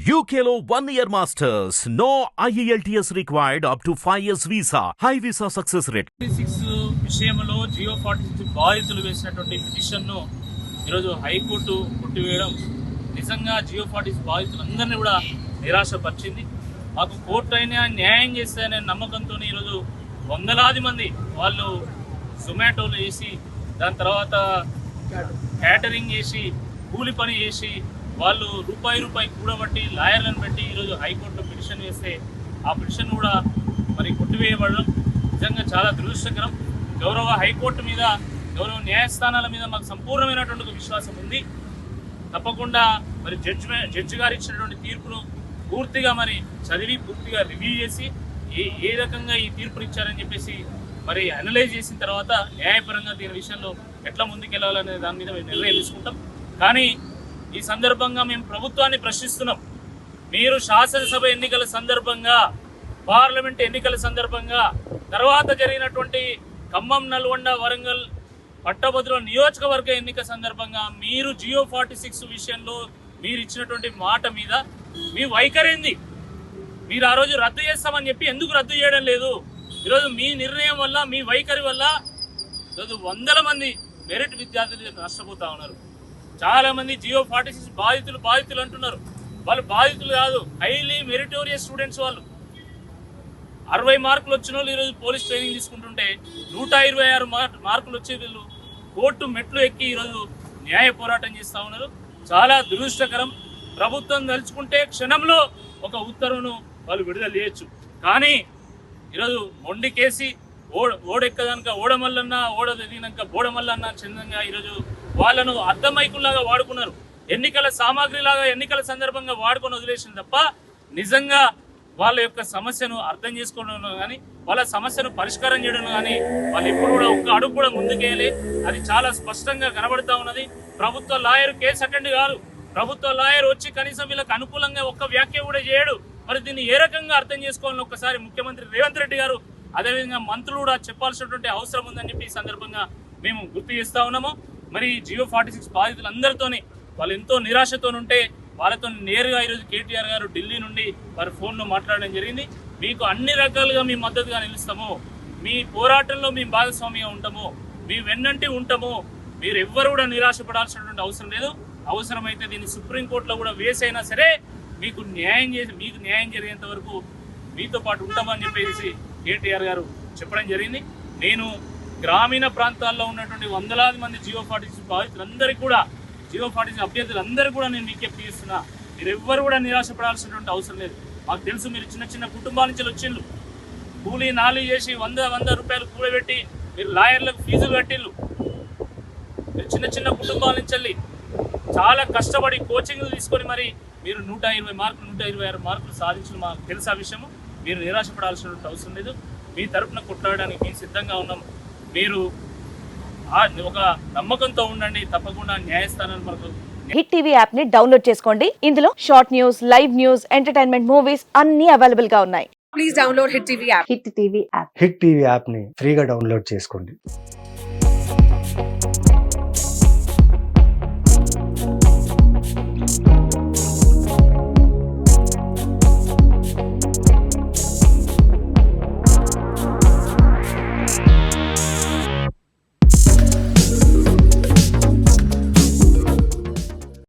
UKLO 1 year masters. No IELTS required up to 5 years visa. High visa success rate. 46 విషయంలో జియో 46 బాధితులు వేసినటువంటి పిటిషన్ను ఈరోజు హైకోర్టు కొట్టివేయడం నిజంగా జియో 46 బాధితులందరినీ కూడా నిరాశపరిచింది. మాకు కోర్టు అయినా న్యాయం చేస్తాయనే నమ్మకంతో ఈరోజు వందలాది మంది వాళ్ళు జొమాటోలు వేసి దాని తర్వాత క్యాటరింగ్ చేసి కూలి పని చేసి వాళ్ళు రూపాయి కూడబట్టి లాయర్లను పెట్టి ఈరోజు హైకోర్టులో పిటిషన్ వేస్తే ఆ పిటిషన్ కూడా మరి కొట్టివేయబడడం నిజంగా చాలా దురదృష్టకరం. గౌరవ హైకోర్టు మీద గౌరవ న్యాయస్థానాల మీద మాకు సంపూర్ణమైనటువంటి విశ్వాసం ఉంది. తప్పకుండా మరి జడ్జి గారు ఇచ్చినటువంటి తీర్పును పూర్తిగా మరి చదివి పూర్తిగా రివ్యూ చేసి ఏ రకంగా ఈ తీర్పును ఇచ్చారని చెప్పేసి మరి అనలైజ్ చేసిన తర్వాత న్యాయపరంగా దీని విషయంలో ఎట్లా ముందుకెళ్లాలనే దాని మీద మేము నిర్ణయం తీసుకుంటాం. కానీ ఈ సందర్భంగా మేము ప్రభుత్వాన్ని ప్రశ్నిస్తున్నాం. మీరు శాసనసభ ఎన్నికల సందర్భంగా, పార్లమెంట్ ఎన్నికల సందర్భంగా, తర్వాత జరిగినటువంటి ఖమ్మం, నల్గొండ, వరంగల్ పట్టభద్రుల నియోజకవర్గ ఎన్నిక సందర్భంగా మీరు జియో 46 విషయంలో మీరు ఇచ్చినటువంటి మాట మీద మీ వైఖరింది. మీరు ఆ రోజు రద్దు చేస్తామని చెప్పి ఎందుకు రద్దు చేయడం లేదు? ఈరోజు మీ నిర్ణయం వల్ల, మీ వైఖరి వల్ల ఈరోజు వందల మంది మెరిట్ విద్యార్థులు నష్టపోతా ఉన్నారు. చాలా మంది జియో 46 బాధితులు అంటున్నారు. వాళ్ళు బాధితులు కాదు, హైలీ మెరిటోరియస్ స్టూడెంట్స్. వాళ్ళు 60 మార్కులు వచ్చిన వాళ్ళు ఈరోజు పోలీస్ ట్రైనింగ్ తీసుకుంటుంటే 126 మార్కులు వచ్చే వీళ్ళు కోర్టు మెట్లు ఎక్కి ఈరోజు న్యాయ పోరాటం చేస్తూ ఉన్నారు. చాలా దురదృష్టకరం. ప్రభుత్వం తలుచుకుంటే క్షణంలో ఒక ఉత్తర్వును వాళ్ళు విడుదల చేయొచ్చు. కానీ ఈరోజు మొండికేసి ఓడెక్కదాక ఓడమల్లన్నా, ఓడ దిగినాక బోడమల్లన్నా చందంగా ఈరోజు వాళ్ళను అర్ధమైకుల్లాగా వాడుకున్నారు. ఎన్నికల సామాగ్రిలాగా ఎన్నికల సందర్భంగా వాడుకొని వదిలేసింది తప్ప నిజంగా వాళ్ళ యొక్క సమస్యను అర్థం చేసుకోవడం కానీ, వాళ్ళ సమస్యను పరిష్కారం చేయడం కానీ వాళ్ళు ఎప్పుడు కూడా ఒక్క అడుగు కూడా ముందుకేయాలి. అది చాలా స్పష్టంగా కనబడుతూ ఉన్నది. ప్రభుత్వ లాయర్ కేసు అటెండ్ కాదు. ప్రభుత్వ లాయర్ వచ్చి కనీసం వీళ్ళకి అనుకూలంగా ఒక్క వ్యాఖ్య కూడా చేయడు. మరి దీన్ని ఏ రకంగా అర్థం చేసుకోవాలని ఒక్కసారి ముఖ్యమంత్రి రేవంత్ రెడ్డి గారు, అదేవిధంగా మంత్రులు కూడా చెప్పాల్సినటువంటి అవసరం ఉందని చెప్పి ఈ సందర్భంగా మేము గుర్తు చేస్తూ ఉన్నాము. మరి జియో 46 బాధితులందరితోని వాళ్ళు ఎంతో నిరాశతో ఉంటే వాళ్ళతో నేరుగా ఈరోజు కేటీఆర్ గారు ఢిల్లీ నుండి వారి ఫోన్లో మాట్లాడడం జరిగింది. మీకు అన్ని రకాలుగా మేము మద్దతుగా నిలుస్తాము, మీ పోరాటంలో మేము భాగస్వామ్యంగా ఉంటాము, మీ వెన్నంటి ఉంటాము, మీరు ఎవ్వరు కూడా నిరాశపడాల్సినటువంటి అవసరం లేదు. అవసరమైతే దీన్ని సుప్రీంకోర్టులో కూడా వేసైనా సరే మీకు న్యాయం జరిగేంత వరకు మీతో పాటు ఉంటామని చెప్పేసి కేటీఆర్ గారు చెప్పడం జరిగింది. నేను గ్రామీణ ప్రాంతాల్లో ఉన్నటువంటి వందలాది మంది జియో 46 బాధితులందరికీ కూడా, జియో 46 అభ్యర్థులందరికీ కూడా నేను విజ్ఞప్తి చేస్తున్నా, మీరు ఎవ్వరు కూడా నిరాశపడాల్సినటువంటి అవసరం లేదు. మాకు తెలుసు మీరు చిన్న కుటుంబాల నుంచి వచ్చిండ్రు, కూలీ నాలి చేసి 100 రూపాయలు కూడబెట్టి మీరు లాయర్లకు ఫీజులు కట్టిళ్ళు. మీరు చిన్న కుటుంబాల నుంచి వెళ్ళి చాలా కష్టపడి కోచింగ్లు తీసుకొని మరి మీరు 120 మార్కులు 126 మార్కులు సాధించిన మాకు తెలుసు. ఆ విషయము మీరు నిరాశపడాల్సినటువంటి అవసరం లేదు. మీ తరపున కొట్లాడడానికి మేము సిద్ధంగా ఉన్నాం. మీరు ఒక నమ్మకంతో ఉండండి. తప్పకుండా న్యాయస్థానాలు మనకు. హిట్ టీవీ యాప్ ని డౌన్లోడ్ చేసుకోండి. ఇందులో short news, live news, entertainment movies అన్ని అవైలబుల్ గా ఉన్నాయి. Please download hit TV app. Hit TV app ని ఫ్రీగా డౌన్లోడ్ చేసుకోండి.